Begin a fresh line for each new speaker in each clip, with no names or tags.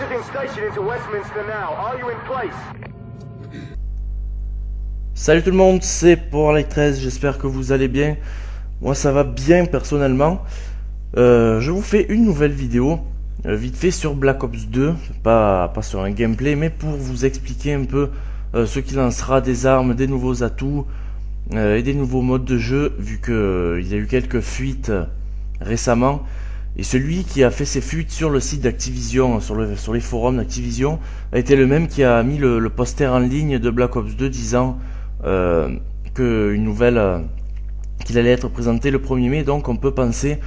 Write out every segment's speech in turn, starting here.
moving station into Westminster now. Are you in place?
Salut tout le monde, c'est Powerlight13, j'espère que vous allez bien. Moi ça va bien personnellement. Je vous fais une nouvelle vidéo, vite fait sur Black Ops 2, pas sur un gameplay, mais pour vous expliquer un peu ce qu'il en sera des armes, des nouveaux atouts et des nouveaux modes de jeu, vu qu'il y a eu quelques fuites récemment. Et celui qui a fait ces fuites sur le site d'Activision, sur les forums d'Activision, a été le même qui a mis le poster en ligne de Black Ops 2 disant qu'une nouvelle qu'il allait être présenté le 1er mai, donc on peut penser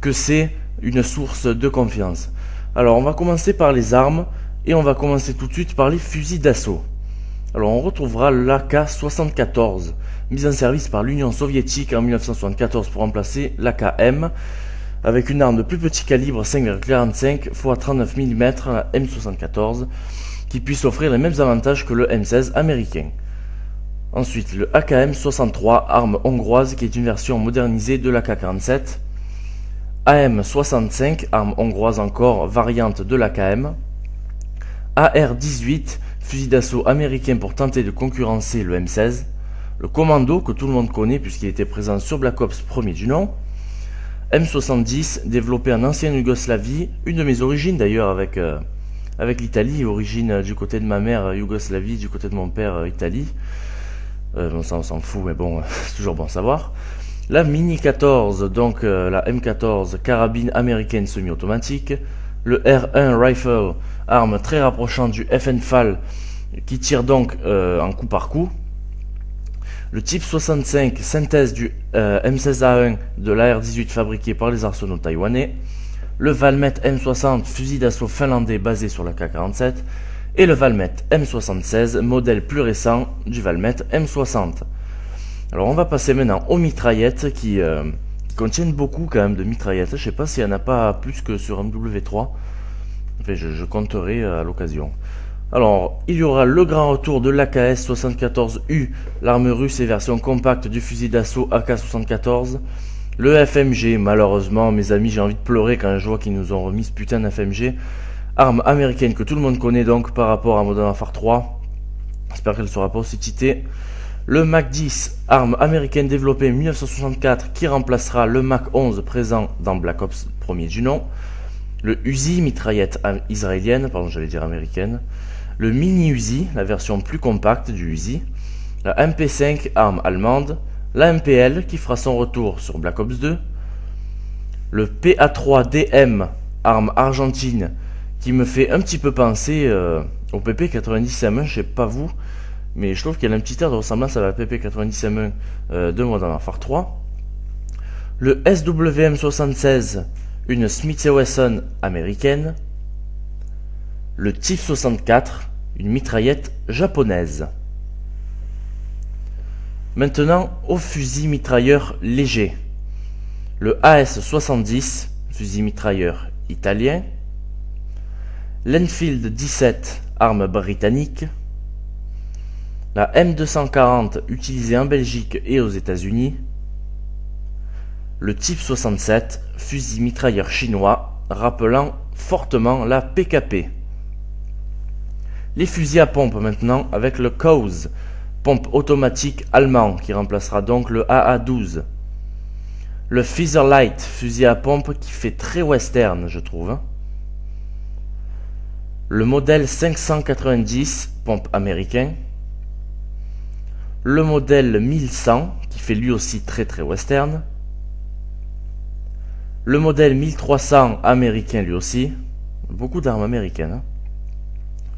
que c'est une source de confiance. Alors on va commencer par les armes et on va commencer tout de suite par les fusils d'assaut. Alors on retrouvera l'AK-74, mise en service par l'Union soviétique en 1974 pour remplacer l'AKM, avec une arme de plus petit calibre 5,45 x 39 mm, la M74, qui puisse offrir les mêmes avantages que le M16 américain. Ensuite, le AKM-63, arme hongroise qui est une version modernisée de l'AK-47. AM-65, arme hongroise encore, variante de l'AKM. AR-18, fusil d'assaut américain pour tenter de concurrencer le M16. Le Commando, que tout le monde connaît puisqu'il était présent sur Black Ops 1er du nom. M70, développé en ancienne Yougoslavie, une de mes origines d'ailleurs avec l'Italie, origine du côté de ma mère Yougoslavie, du côté de mon père Italie. Bon, ça on s'en fout, mais bon, c'est toujours bon à savoir. La Mini 14, donc la M14, carabine américaine semi-automatique. Le R1 Rifle, arme très rapprochante du FN-FAL, qui tire donc en coup par coup. Le Type 65, synthèse du M16A1 de l'AR-18 fabriqué par les arsenaux taïwanais. Le Valmet M60, fusil d'assaut finlandais basé sur la K-47. Et le Valmet M76, modèle plus récent du Valmet M60. Alors on va passer maintenant aux mitraillettes qui contiennent beaucoup quand même de mitraillettes. Je sais pas s'il n'y en a pas plus que sur MW3. Enfin, je compterai à l'occasion. Alors, il y aura le grand retour de l'AKS-74U, l'arme russe et version compacte du fusil d'assaut AK-74. Le FMG, malheureusement, mes amis, j'ai envie de pleurer quand je vois qu'ils nous ont remis ce putain d'FMG. Arme américaine que tout le monde connaît donc par rapport à Modern Warfare 3. J'espère qu'elle ne sera pas aussi cheatée. Le Mac 10, arme américaine développée en 1964 qui remplacera le Mac 11 présent dans Black Ops 1er du nom. Le Uzi, mitraillette israélienne, pardon j'allais dire américaine. Le Mini Uzi, la version plus compacte du Uzi. La MP5, arme allemande. La MPL qui fera son retour sur Black Ops 2. Le PA3DM, arme argentine, qui me fait un petit peu penser au PP90M1, je sais pas vous, mais je trouve qu'il y a un petit air de ressemblance à la PP90M1 de Modern Warfare 3. Le SWM76, une Smith & Wesson américaine. Le TIF 64, une mitraillette japonaise. Maintenant au fusil mitrailleur léger. Le AS-70, fusil mitrailleur italien. L'Enfield 17, arme britannique. La M240, utilisée en Belgique et aux États-Unis. Le Type 67, fusil mitrailleur chinois, rappelant fortement la PKP. Les fusils à pompe maintenant avec le Kauz, pompe automatique allemand qui remplacera donc le AA-12. Le Featherlight, fusil à pompe qui fait très western je trouve. Le modèle 590, pompe américain. Le modèle 1100 qui fait lui aussi très western. Le modèle 1300 américain lui aussi. Beaucoup d'armes américaines. Hein.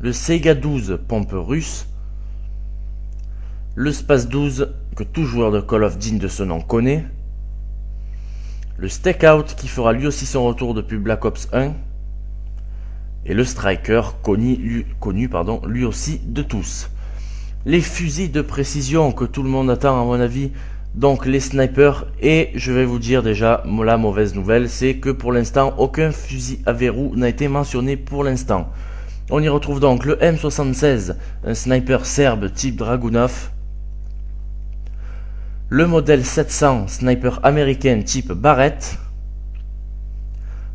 Le Sega 12, pompe russe. Le Space 12 que tout joueur de Call of digne de ce nom connaît. Le Stakeout qui fera lui aussi son retour depuis Black Ops 1. Et le Striker, connu lui aussi de tous. Les fusils de précision que tout le monde attend à mon avis, donc les snipers, et je vais vous dire déjà, la mauvaise nouvelle, c'est que pour l'instant, aucun fusil à verrou n'a été mentionné pour l'instant. On y retrouve donc le M76, un sniper serbe type Dragunov. Le modèle 700, sniper américain type Barrett.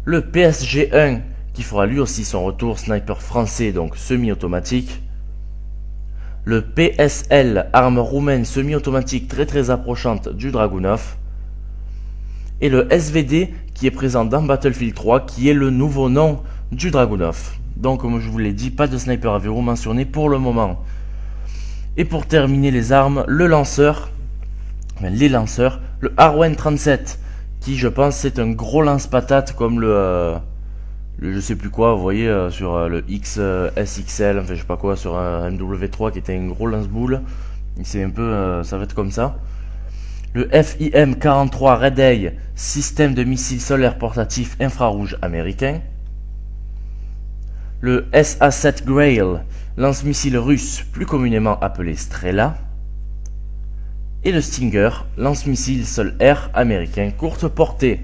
Le PSG-1, qui fera lui aussi son retour, sniper français, donc semi-automatique. Le PSL, arme roumaine semi-automatique très approchante du Dragunov. Et le SVD qui est présent dans Battlefield 3, qui est le nouveau nom du Dragunov. Donc comme je vous l'ai dit, pas de sniper à verrou mentionné pour le moment. Et pour terminer les armes, le lanceur, les lanceurs, le Arwen 37, qui je pense c'est un gros lance-patate comme le je sais plus quoi, vous voyez sur le XSXL, enfin je sais pas quoi, sur un MW3 qui était un gros lance-boule. C'est un peu, ça va être comme ça. Le FIM-43 Red Eye, système de missiles solaires portatifs infrarouge américain. Le SA-7 Grail, lance-missile russe, plus communément appelé Strela. Et le Stinger, lance-missile sol-air américain courte portée.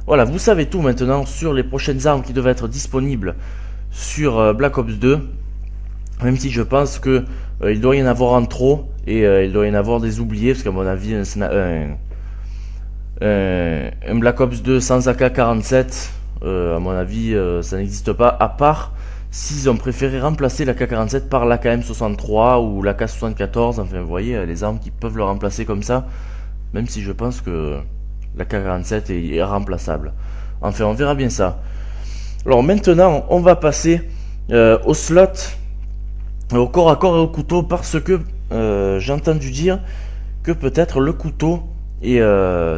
Voilà, vous savez tout maintenant sur les prochaines armes qui devraient être disponibles sur Black Ops 2. Même si je pense que il doit y en avoir en trop et il doit y en avoir des oubliés, parce qu'à mon avis un Black Ops 2 sans AK-47, à mon avis ça n'existe pas, à part s'ils ont préféré remplacer l'AK-47 par l'AKM-63 ou l'AK-74. Enfin vous voyez les armes qui peuvent le remplacer comme ça, même si je pense que l'AK-47 est remplaçable. Enfin on verra bien ça. Alors maintenant on va passer au slot, au corps à corps et au couteau, parce que j'ai entendu dire que peut-être le couteau et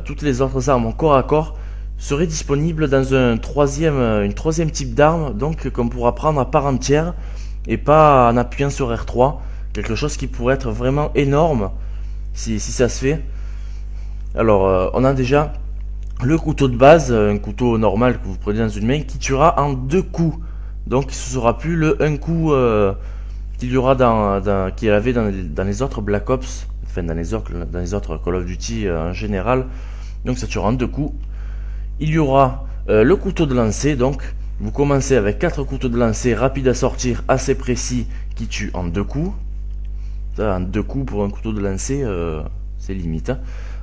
toutes les autres armes en corps à corps seraient disponibles dans une troisième type d'arme, donc qu'on pourra prendre à part entière et pas en appuyant sur R3, quelque chose qui pourrait être vraiment énorme si ça se fait. Alors on a déjà le couteau de base, un couteau normal que vous prenez dans une main, qui tuera en 2 coups, donc ce sera plus le 1 coup qu'il y aura qu'il y avait dans les autres Black Ops, enfin dans les autres Call of Duty en général. Donc ça tuera en 2 coups. Il y aura le couteau de lancer, donc vous commencez avec 4 couteaux de lancer rapides à sortir, assez précis, qui tuent en 2 coups. Ça, en 2 coups pour un couteau de lancer, c'est limite, hein.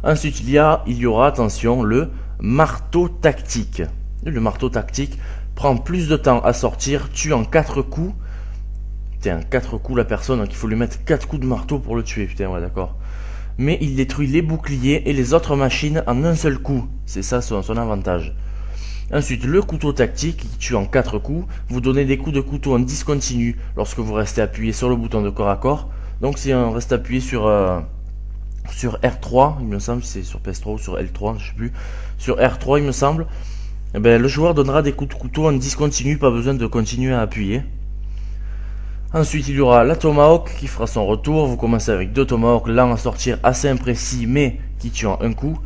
Ensuite il y aura, attention, le marteau tactique. Le marteau tactique prend plus de temps à sortir, tue en 4 coups. Putain, 4 coups la personne, donc il faut lui mettre 4 coups de marteau pour le tuer, putain, ouais, d'accord. Mais il détruit les boucliers et les autres machines en un seul coup. C'est ça son avantage. Ensuite, le couteau tactique qui tue en 4 coups. Vous donnez des coups de couteau en discontinu lorsque vous restez appuyé sur le bouton de corps à corps. Donc si on reste appuyé sur R3, il me semble, c'est sur PS3 ou sur L3, je sais plus. Sur R3, il me semble. Eh ben, le joueur donnera des coups de couteau en discontinu, pas besoin de continuer à appuyer. Ensuite, il y aura la Tomahawk qui fera son retour. Vous commencez avec 2 Tomahawks, lents à sortir, assez imprécis, mais qui tuent en 1 coup.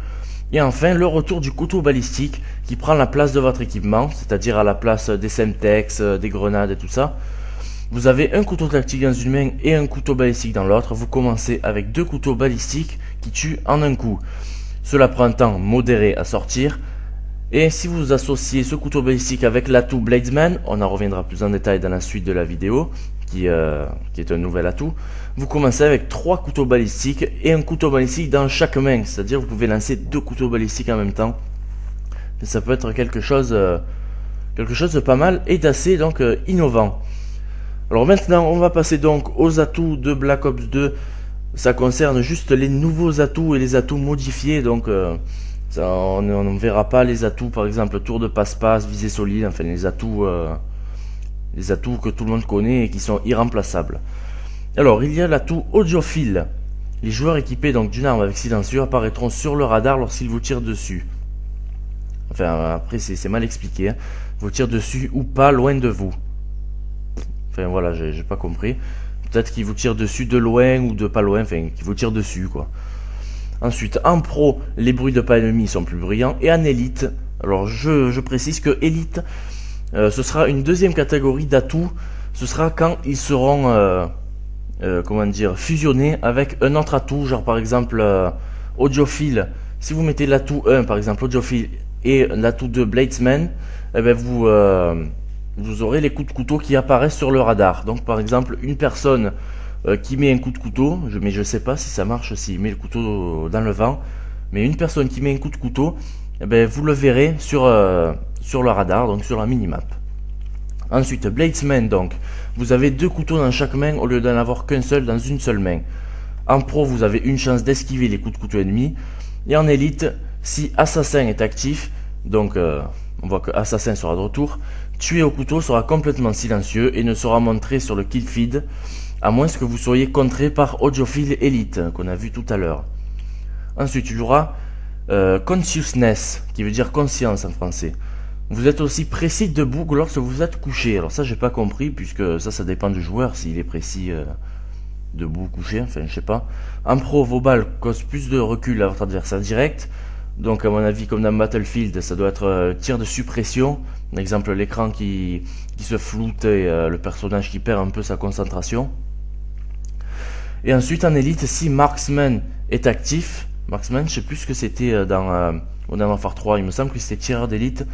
Et enfin, le retour du couteau balistique qui prend la place de votre équipement, c'est-à-dire à la place des Semtex, des grenades et tout ça. Vous avez un couteau tactique dans une main et un couteau balistique dans l'autre. Vous commencez avec 2 couteaux balistiques qui tuent en 1 coup. Cela prend un temps modéré à sortir. Et si vous associez ce couteau balistique avec l'atout Bladesman, on en reviendra plus en détail dans la suite de la vidéo, qui est un nouvel atout, vous commencez avec 3 couteaux balistiques et un couteau balistique dans chaque main, c'est-à-dire vous pouvez lancer 2 couteaux balistiques en même temps. Et ça peut être quelque chose de pas mal et d'assez donc innovant. Alors maintenant on va passer donc aux atouts de Black Ops 2. Ça concerne juste les nouveaux atouts et les atouts modifiés, donc on ne verra pas les atouts, par exemple tour de passe-passe, visée solide, enfin les atouts que tout le monde connaît et qui sont irremplaçables. Alors il y a l'atout audiophile. Les joueurs équipés donc d'une arme avec silencieux apparaîtront sur le radar lorsqu'ils vous tirent dessus. Enfin après c'est mal expliqué, hein. Vous tirent dessus ou pas loin de vous. Enfin voilà, j'ai pas compris. Peut-être qu'ils vous tirent dessus de loin ou de pas loin, enfin qu'ils vous tirent dessus quoi. Ensuite en pro, les bruits de pas ennemis sont plus bruyants. Et en élite, alors je précise que élite, ce sera une deuxième catégorie d'atouts. Ce sera quand ils seront comment dire, fusionnés avec un autre atout, genre par exemple audiophile. Si vous mettez l'atout 1 par exemple audiophile et l'atout 2 Bladesman, eh ben vous aurez les coups de couteau qui apparaissent sur le radar. Donc par exemple une personne qui met un coup de couteau, mais je sais pas si ça marche s'il met le couteau dans le vent, mais une personne qui met un coup de couteau, eh ben, vous le verrez sur le radar, donc sur la minimap. Ensuite, Bladesman donc. Vous avez 2 couteaux dans chaque main au lieu d'en avoir qu'un seul dans une seule main. En pro, vous avez une chance d'esquiver les coups de couteau ennemis. Et en élite, si Assassin est actif, donc on voit que Assassin sera de retour, tuer au couteau sera complètement silencieux et ne sera montré sur le kill feed, à moins que vous soyez contré par Audiophile Elite, qu'on a vu tout à l'heure. Ensuite, il y aura Consciousness, qui veut dire conscience en français. Vous êtes aussi précis debout que lorsque vous êtes couché. Alors ça, j'ai pas compris, puisque ça dépend du joueur, s'il est précis debout, couché, enfin je sais pas. En pro, vos balles causent plus de recul à votre adversaire direct. Donc à mon avis, comme dans Battlefield, ça doit être tir de suppression. Par exemple, l'écran qui se floute et le personnage qui perd un peu sa concentration. Et ensuite en élite, si Marksman est actif, Marksman, je sais plus ce que c'était dans Modern Warfare 3, il me semble que c'était tireur d'élite.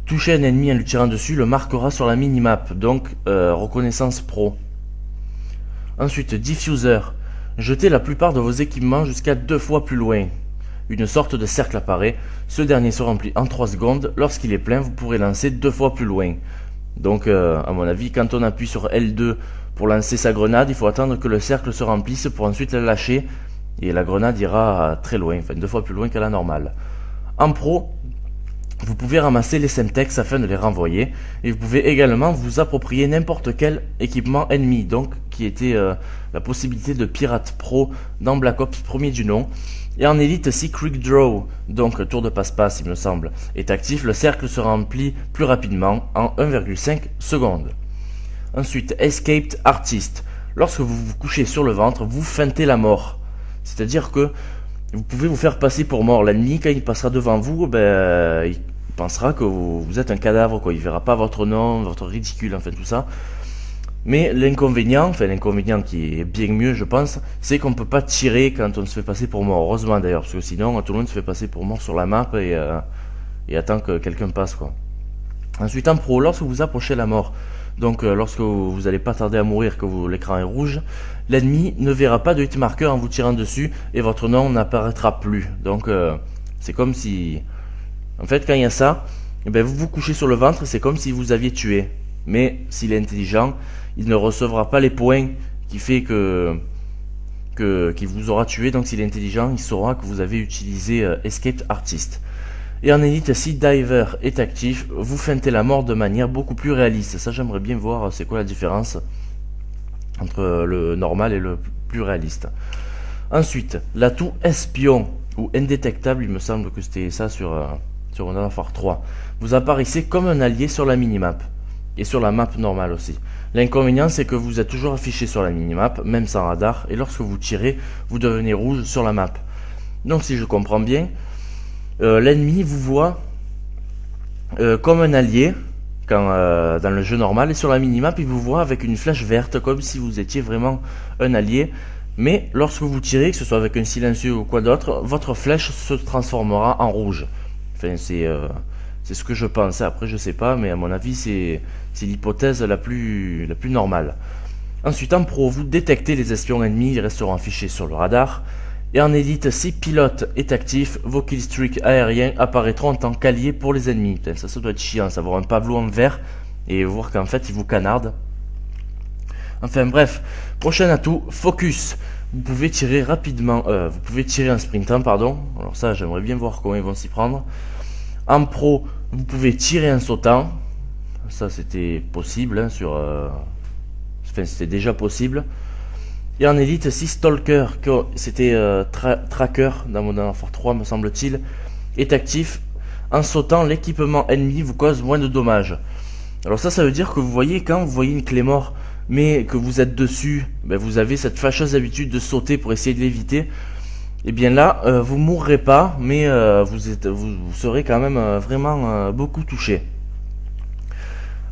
Toucher un ennemi en lui tirant dessus le marquera sur la minimap, donc reconnaissance pro. Ensuite, Diffuser. Jetez la plupart de vos équipements jusqu'à 2 fois plus loin. Une sorte de cercle apparaît, ce dernier se remplit en 3 secondes, lorsqu'il est plein vous pourrez lancer 2 fois plus loin. Donc à mon avis, quand on appuie sur L2 pour lancer sa grenade, il faut attendre que le cercle se remplisse pour ensuite la lâcher, et la grenade ira très loin, enfin 2 fois plus loin qu'à la normale. En pro, vous pouvez ramasser les Semtex afin de les renvoyer, et vous pouvez également vous approprier n'importe quel équipement ennemi, donc qui était la possibilité de pirate pro dans Black Ops premier du nom. Et en élite, si Quick Draw, donc tour de passe-passe il me semble, est actif, le cercle se remplit plus rapidement en 1,5 secondes. Ensuite, Escaped Artist. Lorsque vous vous couchez sur le ventre, vous feintez la mort. C'est-à-dire que vous pouvez vous faire passer pour mort. L'ennemi, quand il passera devant vous, il pensera que vous êtes un cadavre, quoi. Il verra pas votre nom, votre ridicule, enfin tout ça. Mais l'inconvénient, qui est bien mieux je pense, c'est qu'on ne peut pas tirer quand on se fait passer pour mort. Heureusement d'ailleurs, parce que sinon tout le monde se fait passer pour mort sur la map et attend que quelqu'un passe, quoi. Ensuite en pro, lorsque vous approchez la mort, donc lorsque vous n'allez pas tarder à mourir, que l'écran est rouge, l'ennemi ne verra pas de hitmarker en vous tirant dessus et votre nom n'apparaîtra plus. Donc c'est comme si... En fait quand il y a ça, vous vous couchez sur le ventre, c'est comme si vous aviez tué. Mais s'il est intelligent, il ne recevra pas les points qui fait qu'il vous aura tué. Donc s'il est intelligent, il saura que vous avez utilisé Escape Artist. Et en élite, si Diver est actif, vous feintez la mort de manière beaucoup plus réaliste. Ça, j'aimerais bien voir c'est quoi la différence entre le normal et le plus réaliste. Ensuite, l'atout espion ou indétectable, il me semble que c'était ça sur Modern Warfare 3. Vous apparaissez comme un allié sur la minimap. Et sur la map normale aussi. L'inconvénient, c'est que vous êtes toujours affiché sur la minimap, même sans radar, et lorsque vous tirez, vous devenez rouge sur la map. Donc si je comprends bien, l'ennemi vous voit comme un allié dans le jeu normal, et sur la minimap, il vous voit avec une flèche verte, comme si vous étiez vraiment un allié. Mais lorsque vous tirez, que ce soit avec un silencieux ou quoi d'autre, votre flèche se transformera en rouge. Enfin, c'est ce que je pense, après je sais pas, mais à mon avis c'est l'hypothèse la plus normale. Ensuite en pro, vous détectez les espions ennemis, ils resteront affichés sur le radar. Et en élite, si pilote est actif, vos killstreaks aériens apparaîtront en tant qu'alliés pour les ennemis. Putain, ça doit être chiant, savoir un pavillon en vert et voir qu'en fait ils vous canardent. Enfin bref, prochain atout, focus. Vous pouvez tirer rapidement, vous pouvez tirer en sprintant, pardon. Alors ça j'aimerais bien voir comment ils vont s'y prendre. En pro, vous pouvez tirer en sautant. Ça, c'était possible, hein, c'était déjà possible. Et en élite, si Stalker, c'était Tracker dans Modern Warfare 3, me semble-t-il, est actif, en sautant, l'équipement ennemi vous cause moins de dommages. Alors ça veut dire que vous voyez, quand vous voyez une Claymore, mais que vous êtes dessus, vous avez cette fâcheuse habitude de sauter pour essayer de l'éviter. Et bien là, vous mourrez pas, mais vous serez quand même vraiment beaucoup touché.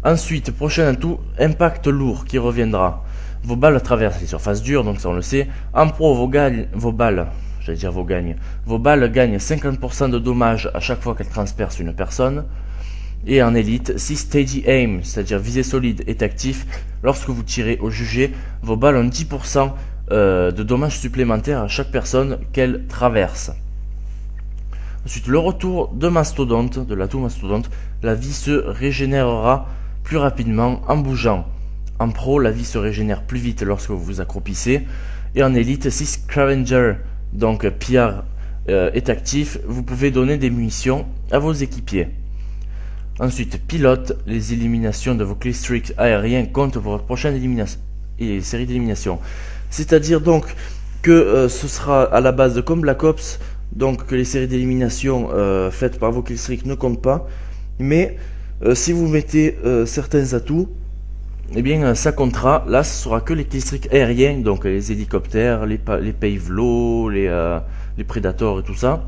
Ensuite, prochain atout, impact lourd qui reviendra. Vos balles traversent les surfaces dures, donc ça on le sait. En pro, vos balles gagnent 50% de dommages à chaque fois qu'elles transpercent une personne. Et en élite, si Steady Aim, c'est-à-dire visée solide, est actif, lorsque vous tirez au jugé, vos balles ont 10% de dommages supplémentaires à chaque personne qu'elle traverse. Ensuite, le retour de Mastodonte, de l'atout Mastodonte, la vie se régénérera plus rapidement en bougeant. En pro, la vie se régénère plus vite lorsque vous vous accroupissez. Et en élite, si Scavenger, donc pillard, est actif, vous pouvez donner des munitions à vos équipiers. Ensuite, pilote, les éliminations de vos killstreaks aériens comptent pour votre prochaine série d'élimination. C'est-à-dire donc que ce sera à la base comme Black Ops, donc que les séries d'élimination faites par vos killstreaks ne comptent pas. Mais si vous mettez certains atouts, eh bien ça comptera. Là ce sera que les killstreaks aériens, donc les hélicoptères, les pavelots, les Predators et tout ça.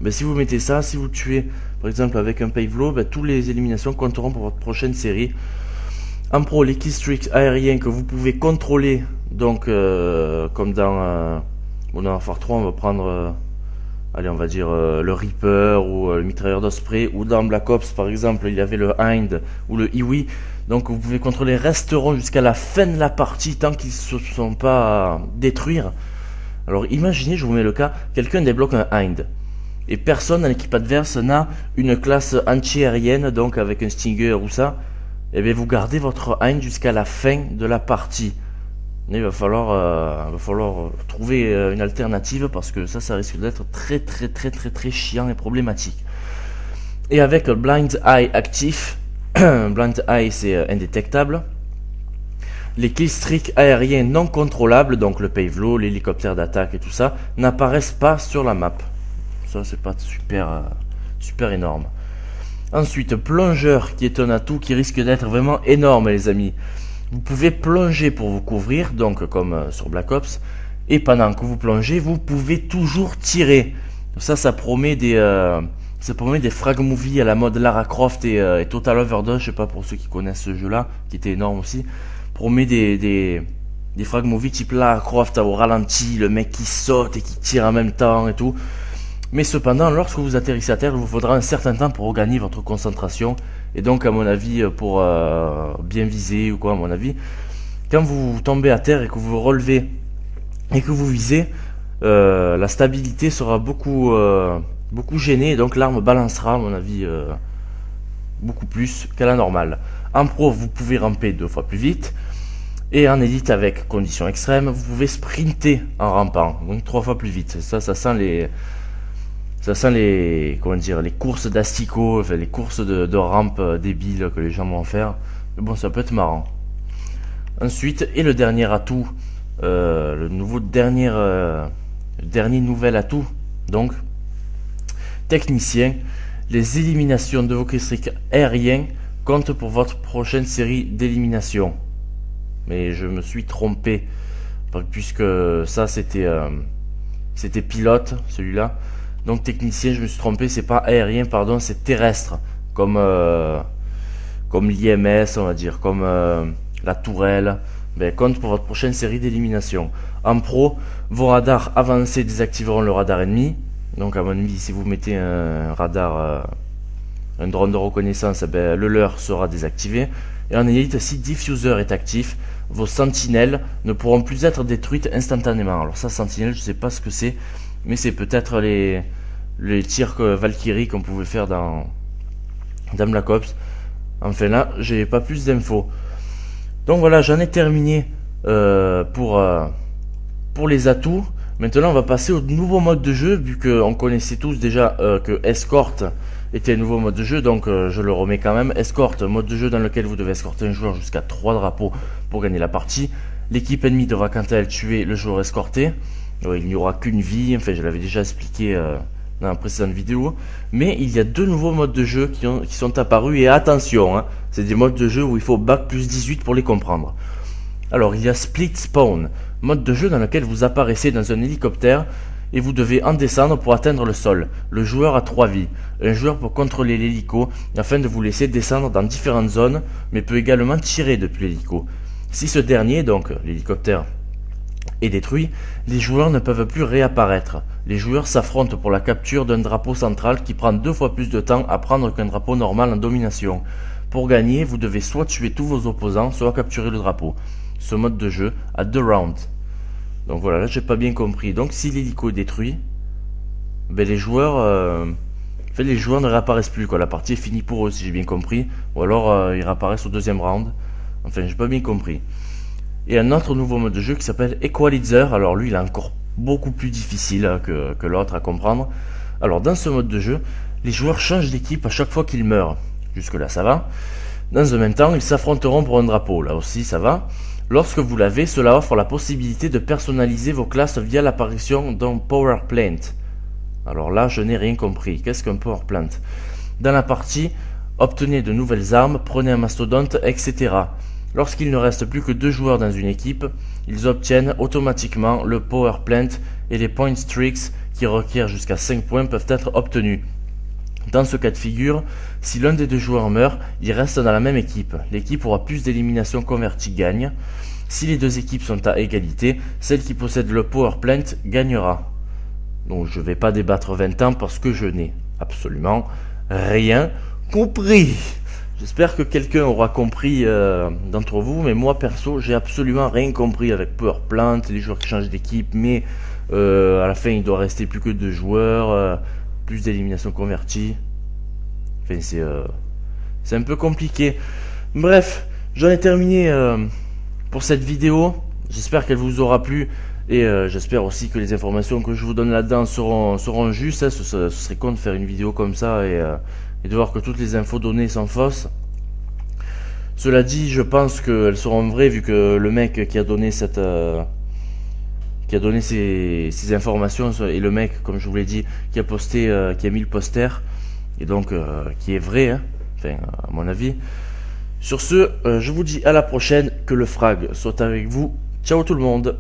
Ben, si vous mettez ça, si vous tuez par exemple avec un pavelot, ben, toutes les éliminations compteront pour votre prochaine série. En pro, les killstreaks aériens que vous pouvez contrôler, donc comme dans Warfare 3, on va prendre allez, on va dire le Reaper ou le mitrailleur d'Osprey, ou dans Black Ops par exemple il y avait le Hind ou le Iwi. Donc vous pouvez contrôler, resteront jusqu'à la fin de la partie tant qu'ils ne se sont pas détruire. Alors imaginez, je vous mets le cas, quelqu'un débloque un Hind et personne dans l'équipe adverse n'a une classe anti-aérienne, donc avec un Stinger ou ça. Et bien vous gardez votre Hind jusqu'à la fin de la partie. Il va falloir trouver une alternative parce que ça risque d'être très chiant et problématique. Et avec le Blind Eye actif, Blind Eye c'est indétectable. Les killstreaks aériens non contrôlables, donc le pavelot, l'hélicoptère d'attaque et tout ça, n'apparaissent pas sur la map. Ça c'est pas super énorme. Ensuite, plongeur qui est un atout qui risque d'être vraiment énorme les amis. Vous pouvez plonger pour vous couvrir, donc comme sur Black Ops, et pendant que vous plongez, vous pouvez toujours tirer. Ça promet des frag movies à la mode Lara Croft et Total Overdose, je sais pas pour ceux qui connaissent ce jeu-là, qui était énorme aussi. Promet des frag movies type Lara Croft au ralenti, le mec qui saute et qui tire en même temps et tout. Mais cependant, lorsque vous atterrissez à terre, il vous faudra un certain temps pour regagner votre concentration. Et donc, à mon avis, pour bien viser ou quoi, à mon avis, quand vous tombez à terre et que vous vous relevez et que vous visez, la stabilité sera beaucoup gênée. Et donc, l'arme balancera, à mon avis, beaucoup plus qu'à la normale. En pro, vous pouvez ramper 2 fois plus vite. Et en élite, avec conditions extrêmes, vous pouvez sprinter en rampant. Donc, 3 fois plus vite. Ça sent les courses d'asticots, enfin, les courses de rampe débiles que les gens vont faire. Mais bon, ça peut être marrant. Ensuite, et le dernier atout, le dernier nouvel atout, donc, technicien, les éliminations de vos killstreaks aériens comptent pour votre prochaine série d'éliminations. Mais je me suis trompé, puisque ça c'était pilote, celui-là. Donc technicien, je me suis trompé, c'est pas aérien, pardon, c'est terrestre, comme l'IMS, on va dire, comme la tourelle. Ben, compte pour votre prochaine série d'élimination. En pro, vos radars avancés désactiveront le radar ennemi. Donc à mon avis, si vous mettez un radar, un drone de reconnaissance, ben, le leur sera désactivé. Et en élite, si Diffuser est actif, vos sentinelles ne pourront plus être détruites instantanément. Alors ça, sentinelle, je sais pas ce que c'est, mais c'est peut-être les tirs Valkyrie qu'on pouvait faire dans Black Ops. Enfin là, j'ai pas plus d'infos. Donc voilà, j'en ai terminé pour les atouts. Maintenant, on va passer au nouveau mode de jeu, vu qu'on connaissait tous déjà que Escort était un nouveau mode de jeu, donc je le remets quand même. Escort, mode de jeu dans lequel vous devez escorter un joueur jusqu'à 3 drapeaux pour gagner la partie. L'équipe ennemie devra quant à elle tuer le joueur escorté. Il n'y aura qu'une vie, enfin je l'avais déjà expliqué dans la précédente vidéo. Mais il y a 2 nouveaux modes de jeu qui sont apparus, et attention, hein, c'est des modes de jeu où il faut bac plus 18 pour les comprendre. Alors il y a Split Spawn, mode de jeu dans lequel vous apparaissez dans un hélicoptère et vous devez en descendre pour atteindre le sol. Le joueur a 3 vies. Un joueur peut contrôler l'hélico afin de vous laisser descendre dans différentes zones, mais peut également tirer depuis l'hélico. Si ce dernier, donc l'hélicoptère, est détruit, les joueurs ne peuvent plus réapparaître. Les joueurs s'affrontent pour la capture d'un drapeau central qui prend 2 fois plus de temps à prendre qu'un drapeau normal en domination. Pour gagner, vous devez soit tuer tous vos opposants, soit capturer le drapeau. Ce mode de jeu a 2 rounds. Donc voilà, là j'ai pas bien compris. Donc si l'hélico est détruit, ben les joueurs fait, les joueurs ne réapparaissent plus, quoi. La partie est finie pour eux, si j'ai bien compris. Ou alors, ils réapparaissent au deuxième round. Enfin, j'ai pas bien compris. Et un autre nouveau mode de jeu qui s'appelle Equalizer. Alors lui, il est encore beaucoup plus difficile que l'autre à comprendre. Alors dans ce mode de jeu, les joueurs changent d'équipe à chaque fois qu'ils meurent. Jusque là, ça va. Dans un même temps, ils s'affronteront pour un drapeau. Là aussi, ça va. Lorsque vous l'avez, cela offre la possibilité de personnaliser vos classes via l'apparition d'un Power Plant. Alors là, je n'ai rien compris. Qu'est-ce qu'un Power Plant? Dans la partie, obtenez de nouvelles armes, prenez un mastodonte, etc. Lorsqu'il ne reste plus que 2 joueurs dans une équipe, ils obtiennent automatiquement le Power Plant et les Point Streaks qui requièrent jusqu'à 5 points peuvent être obtenus. Dans ce cas de figure, si l'un des 2 joueurs meurt, il reste dans la même équipe. L'équipe aura plus d'éliminations converties gagne. Si les 2 équipes sont à égalité, celle qui possède le Power Plant gagnera. Donc je ne vais pas débattre 20 ans parce que je n'ai absolument rien compris. J'espère que quelqu'un aura compris d'entre vous, mais moi perso, j'ai absolument rien compris avec Power Plant, les joueurs qui changent d'équipe, mais à la fin il doit rester plus que 2 joueurs, plus d'éliminations converties. Enfin c'est un peu compliqué. Bref, j'en ai terminé pour cette vidéo. J'espère qu'elle vous aura plu et j'espère aussi que les informations que je vous donne là-dedans seront justes. Hein. Ce serait con de faire une vidéo comme ça et de voir que toutes les infos données sont fausses. Cela dit, je pense qu'elles seront vraies vu que le mec qui a donné ces informations est le mec, comme je vous l'ai dit, qui a posté, qui a mis le poster et donc qui est vrai, hein, enfin à mon avis. Sur ce, je vous dis à la prochaine, que le frag soit avec vous. Ciao tout le monde.